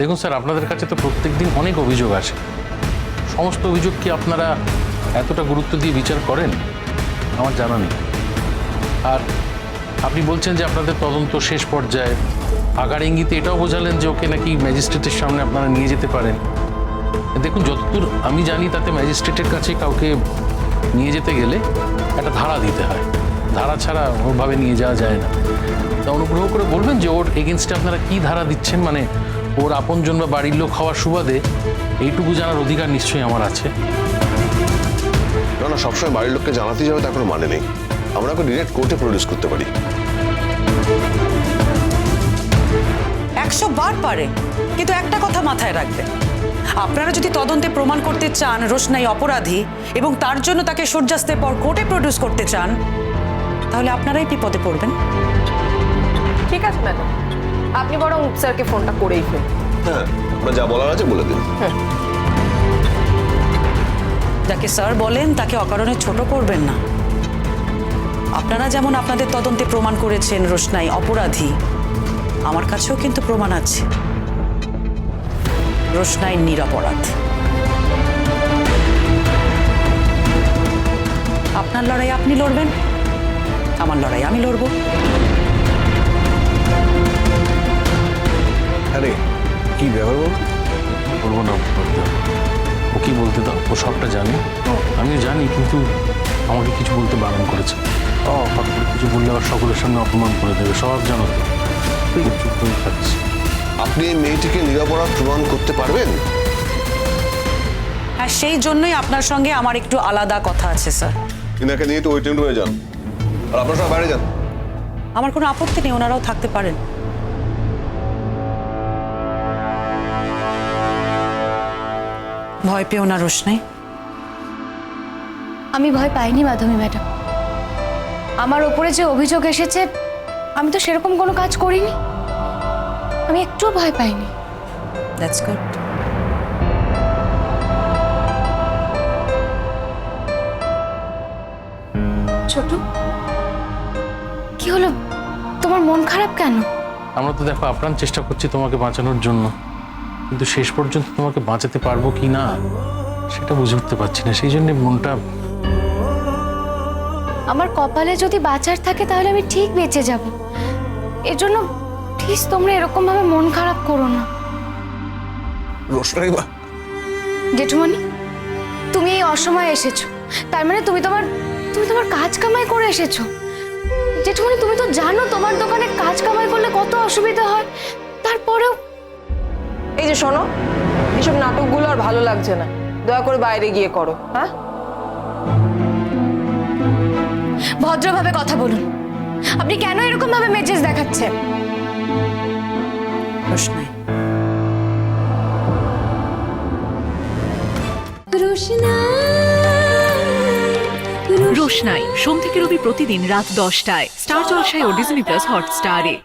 দেখুন স্যার, আপনাদের কাছে তো প্রত্যেকদিন অনেক অভিযোগ আসে। সমস্ত অভিযোগ কি আপনারা এতটা গুরুত্ব দিয়ে বিচার করেন আমার জানা নেই। আর আপনি বলছেন যে আপনাদের তদন্ত শেষ পর্যায়ে, আগার ইঙ্গিতে এটাও বোঝালেন যে ওকে নাকি ম্যাজিস্ট্রেটের সামনে আপনারা নিয়ে যেতে পারেন। দেখুন, যতদূর আমি জানি তাতে ম্যাজিস্ট্রেটের কাছে কাউকে নিয়ে যেতে গেলে একটা ধারা দিতে হয়, ধারা ছাড়া ওভাবে নিয়ে যাওয়া যায় না। তা অনুগ্রহ করে বলবেন যে ওর এগেনস্টে আপনারা কি ধারা দিচ্ছেন, মানে ওর আপনজন বা বাড়ির লোক হওয়ার সুবাদে এইটুকু জানার অধিকার নিশ্চয়ই আমার আছে। না না, সবসময় বাড়ির লোককে জানাতে যাবে তার কোনো মানে নেই। আমরা ওকে ডিরেক্ট কোর্টে প্রডিউস করতে পারি। 100 বার পারে, কিন্তু একটা কথা মাথায় রাখবে, আপনারা যদি তদন্তে প্রমাণ করতে চান রোশনাই অপরাধী এবং তার জন্য তাকে সূর্যাস্তের পর কোর্টে প্রডিউস করতে চান, তাহলে আপনারাই বিপদে পড়বেন। ঠিক আছে ম্যাডাম, আপনি বরং স্যারকে ফোনটা করেই ফেলুন। হ্যাঁ, আমরা যা বলার আছে বলে দিন। যাকে স্যার বলেন তাকে অকারণে ছোট করবেন না। আপনারা যেমন আপনাদের তদন্তে প্রমাণ করেছেন রোশনাই অপরাধী, আমার কাছেও কিন্তু প্রমাণ আছে রোশনাই নিরপরাধ। আপনার লড়াই আপনি লড়বেন, আমার লড়াই আমি লড়ব। আরে কি ব্যাপার বাবু? বলবো না, ও কি বলতে দাও, ও সবটা জানে, আমিও জানি, কিন্তু আমাকে কিছু বলতে বারণ করেছে। হঠাৎ করে কিছু বললে আবার সকলের সামনে অপমান করে দেবে, সব জানো তো, চুপ করে থাকছি। আপনি এই মেয়েটিকে নিরপরাধ প্রমাণ করতে পারবেন? হ্যাঁ, সেই জন্যই আপনার সঙ্গে আমার একটু আলাদা কথা আছে স্যার। ইনাকে নিয়ে তো ওয়েটিং রুমে যান, আর আপনারা সবাই বাইরে যান। আমার কোনো আপত্তি নেই, ওনারাও থাকতে পারেন। ভয় পেও না রোশনাই। আমি ভয় পাইনি মাধবী ম্যাডাম। আমার ওপরে যে অভিযোগ এসেছে, আমি তো সেরকম কোনো কাজ করিনি, আমি একটুও ভয় পাইনি। That's good. ছোট, কি হলো, তোমার মন খারাপ কেন? আমরা তো দেখো আপ্রাণ চেষ্টা করছি তোমাকে বাঁচানোর জন্য, কিন্তু শেষ পর্যন্ত তোমাকে বাঁচাতে পারবো কি না সেটা বুঝে উঠতে পারছি না, সেই জন্য মনটা। আমার কপালে যদি বাঁচার থাকে তাহলে আমি ঠিক বেঁচে যাব। এর জন্য প্লিজ তোমরা এরকম ভাবে মন খারাপ করো না। রোশনাই বা, জেঠুমণি, তুমি এই অসময়ে এসেছো, তার মানে তুমি তোমার কাজ কামাই করে এসেছো। জেঠুমণি, তুমি তো জানো তোমার দোকানে কাজ কামাই করলে কত অসুবিধা হয়, তারপরেও। এই যে শোনো, এইসব নাটকগুলো আর ভালো লাগছে না, দয়া করে বাইরে গিয়ে করো। হ্যাঁ, ভদ্রভাবে কথা বলুন। আপনি কেন এরকম ভাবে মেজাজ দেখাচ্ছেন? রোশনাই, রোশনাই সোম থেকে রবি প্রতিদিন রাত 10টায় স্টার জলসায় ও ডিজনি প্লাস হটস্টারে।